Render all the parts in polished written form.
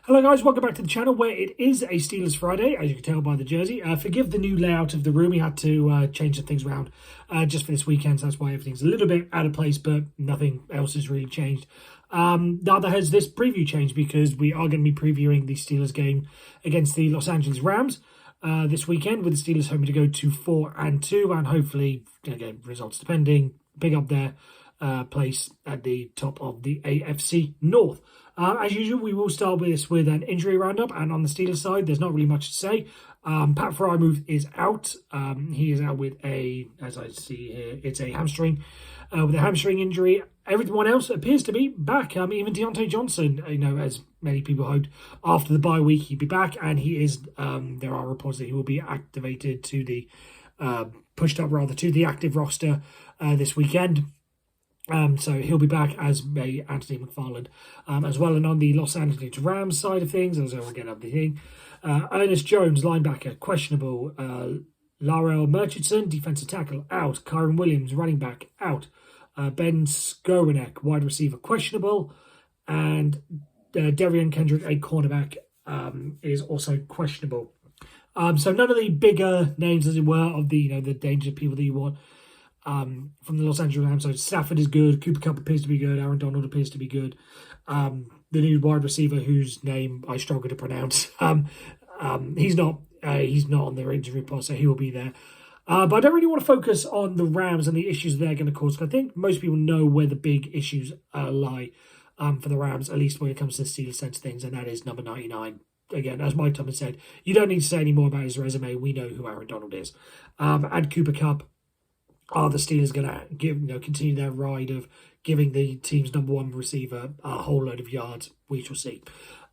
Hello guys, welcome back to the channel where it is a Steelers Friday, as you can tell by the jersey. Forgive the new layout of the room, we had to change some things around just for this weekend, so that's why everything's a little bit out of place, but nothing else has really changed. Neither has this preview changed because we are going to be previewing the Steelers game against the Los Angeles Rams this weekend, with the Steelers hoping to go to 4-2 and hopefully, again, results depending, pick up their place at the top of the AFC North. As usual, we will start with an injury roundup, and on the Steelers side, there's not really much to say. Pat Freiermuth is out. He is out with as I see here, it's a hamstring, with a hamstring injury. Everyone else appears to be back. Even Diontae Johnson, as many people hoped, after the bye week he'd be back, and he is. There are reports that he will be activated to the pushed up rather to the active roster this weekend. So he'll be back, as may Anthony McFarland as well. And on the Los Angeles Rams side of things, as I'll get everything, Ernest Jones, linebacker, questionable. Larrell Murchison, defensive tackle, out. Kyron Williams, running back, out. Ben Skowronek, wide receiver, questionable. And Derion Kendrick, a cornerback, is also questionable. So none of the bigger names, as it were, of the the dangerous people that you want. From the Los Angeles Rams, so Stafford is good, Cooper Kupp appears to be good, Aaron Donald appears to be good. The new wide receiver, whose name I struggle to pronounce, he's not on their injury report, so he will be there. But I don't really want to focus on the Rams and the issues they're going to cause, because I think most people know where the big issues lie for the Rams, at least when it comes to the Steelers sense of things, and that is number 99. Again, as Mike Thomas said, you don't need to say any more about his resume. We know who Aaron Donald is. And Cooper Kupp. Are the Steelers going to continue their ride of giving the team's number one receiver a whole load of yards? We shall see.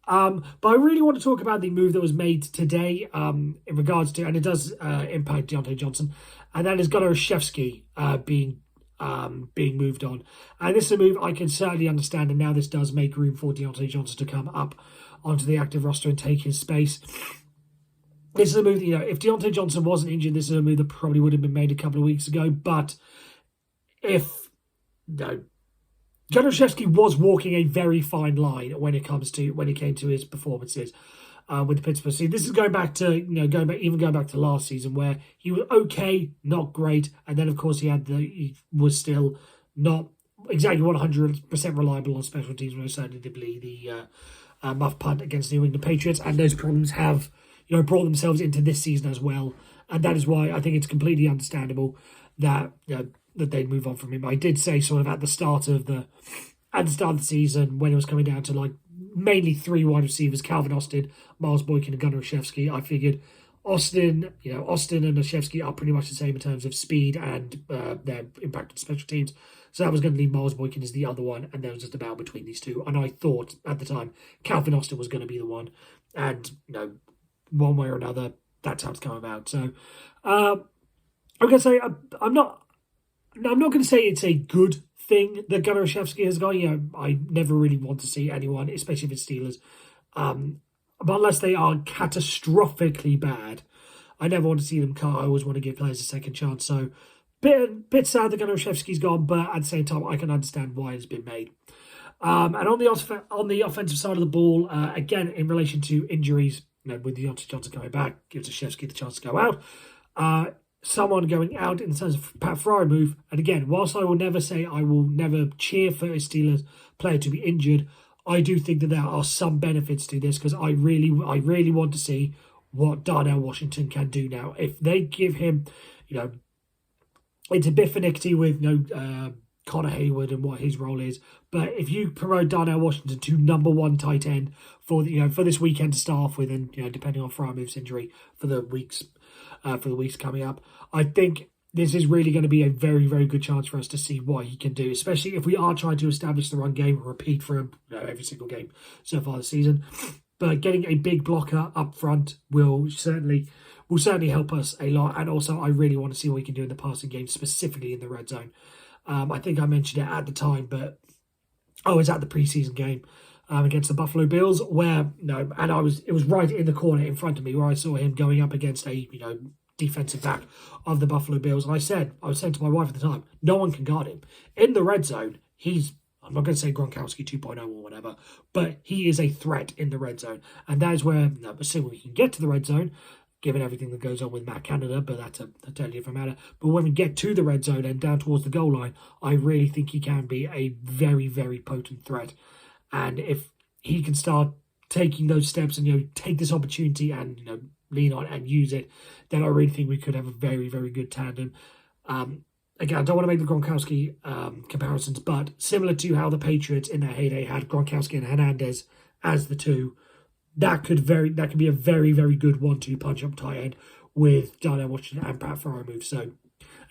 But I really want to talk about the move that was made today in regards to, and it does impact Diontae Johnson, and that is Gunnar Olszewski being moved on. And this is a move I can certainly understand, and now this does make room for Diontae Johnson to come up onto the active roster and take his space. This is a move that, if Diontae Johnson wasn't injured, this is a move that probably would have been made a couple of weeks ago. But Gunnar Olszewski was walking a very fine line when it came to his performances with the Pittsburgh Steelers. This is going back to last season, where he was okay, not great, and then of course he was still not exactly 100% reliable on special teams, most certainly the muff punt against the New England Patriots, and those problems have brought themselves into this season as well, and that is why I think it's completely understandable that that they'd move on from him. I did say sort of at the start of the season, when it was coming down to mainly three wide receivers, Calvin Austin, Miles Boykin, and Gunnar Olszewski, I figured Austin and Olszewski are pretty much the same in terms of speed and their impact on special teams. So that was going to leave Miles Boykin as the other one, and there was just a battle between these two. And I thought at the time Calvin Austin was going to be the one, and one way or another, that's how it's come about. So I'm going to say I'm not going to say it's a good thing that Gunnar Olszewski has gone. I never really want to see anyone, especially if it's Steelers, but unless they are catastrophically bad, I never want to see them cut. I always want to give players a second chance. So bit sad that Gunnar Olszewski's gone, but at the same time, I can understand why it's been made. And on the offensive side of the ball, again, in relation to injuries, with Diontae Johnson coming back, gives Olszewski the chance to go out. Someone going out in terms of Pat Freiermuth, and again, whilst I will never say I will never cheer for a Steelers player to be injured, I do think that there are some benefits to this, because I really want to see what Darnell Washington can do now. If they give him, it's a bit finicky with Connor Hayward and what his role is, but if you promote Darnell Washington to number one tight end for this weekend to start off with, and depending on Freiermuth's injury for the weeks coming up, I think this is really going to be a very, very good chance for us to see what he can do, especially if we are trying to establish the run game and repeat for him every single game so far this season. But getting a big blocker up front will certainly help us a lot, and also I really want to see what he can do in the passing game, specifically in the red zone. I think I mentioned it at the time, but I was at the preseason game against the Buffalo Bills, where it was right in the corner in front of me, where I saw him going up against a defensive back of the Buffalo Bills, and I was saying to my wife at the time, no one can guard him in the red zone. He's I'm not going to say Gronkowski 2.0 or whatever, but he is a threat in the red zone. And that is where, assuming we can get to the red zone, given everything that goes on with Matt Canada, but that's a totally different matter. But when we get to the red zone and down towards the goal line, I really think he can be a very, very potent threat. And if he can start taking those steps and, take this opportunity and, lean on and use it, then I really think we could have a very, very good tandem. Again, I don't want to make the Gronkowski comparisons, but similar to how the Patriots in their heyday had Gronkowski and Hernandez as the two, that could be a very, very good 1-2 punch up tight end with Darnell Washington and Pat Freiermuth. So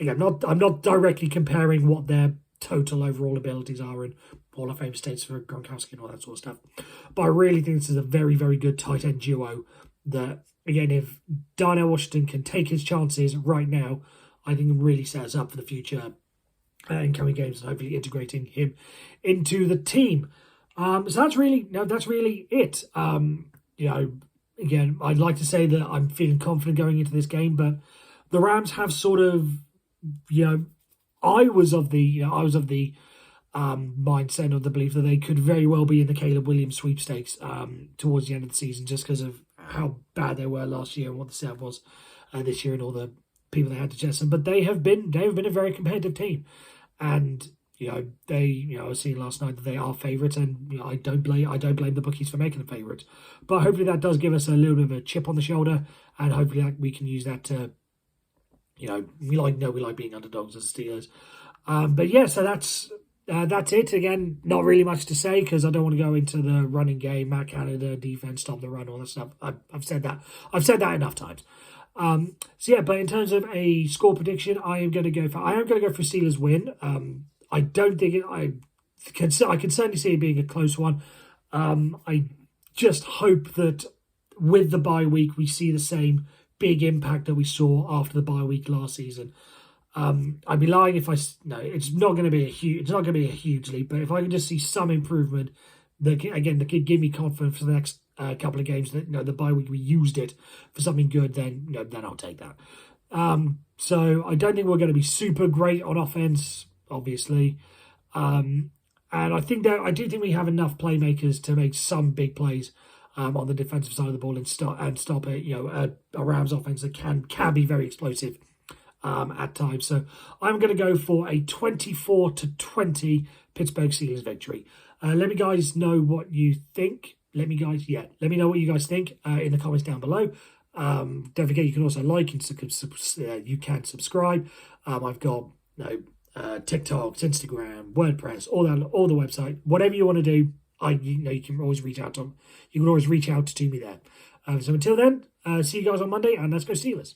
again, I'm not directly comparing what their total overall abilities are in Hall of Fame states for Gronkowski and all that sort of stuff. But I really think this is a very, very good tight end duo that, again, if Darnell Washington can take his chances right now, I think it really sets up for the future in coming games and hopefully integrating him into the team. So that's really it. Again, I'd like to say that I'm feeling confident going into this game, but the Rams have sort of, I was of the mindset of the belief that they could very well be in the Caleb Williams sweepstakes towards the end of the season, just because of how bad they were last year and what the setup was this year and all the people they had to jettison. But they have been a very competitive team, and I was seeing last night that they are favourites, and I don't blame the bookies for making them favourites. But hopefully that does give us a little bit of a chip on the shoulder, and hopefully we can use that to, we like being underdogs as Steelers. But yeah, so that's it. Again, not really much to say because I don't want to go into the running game, Matt Canada, defense, stop the run, all that stuff. I've said that enough times. So yeah, but in terms of a score prediction, I am going to go for Steelers win. I don't think I can certainly see it being a close one. I just hope that with the bye week we see the same big impact that we saw after the bye week last season. I'd be lying if it's not going to be a huge leap, but if I can just see some improvement, that could give me confidence for the next couple of games that the bye week we used it for something good, then I'll take that. So I don't think we're going to be super great on offense, obviously, and I do think we have enough playmakers to make some big plays on the defensive side of the ball and stop it. A Rams offense that can be very explosive at times. So I'm going to go for a 24-20 Pittsburgh Steelers victory. Let me guys know what you think. Let me know what you guys think in the comments down below. Don't forget you can also like and you can subscribe. I've got TikTok, Instagram, WordPress, all the website. Whatever you want to do, you can always reach out to me there. So until then, see you guys on Monday, and let's go Steelers.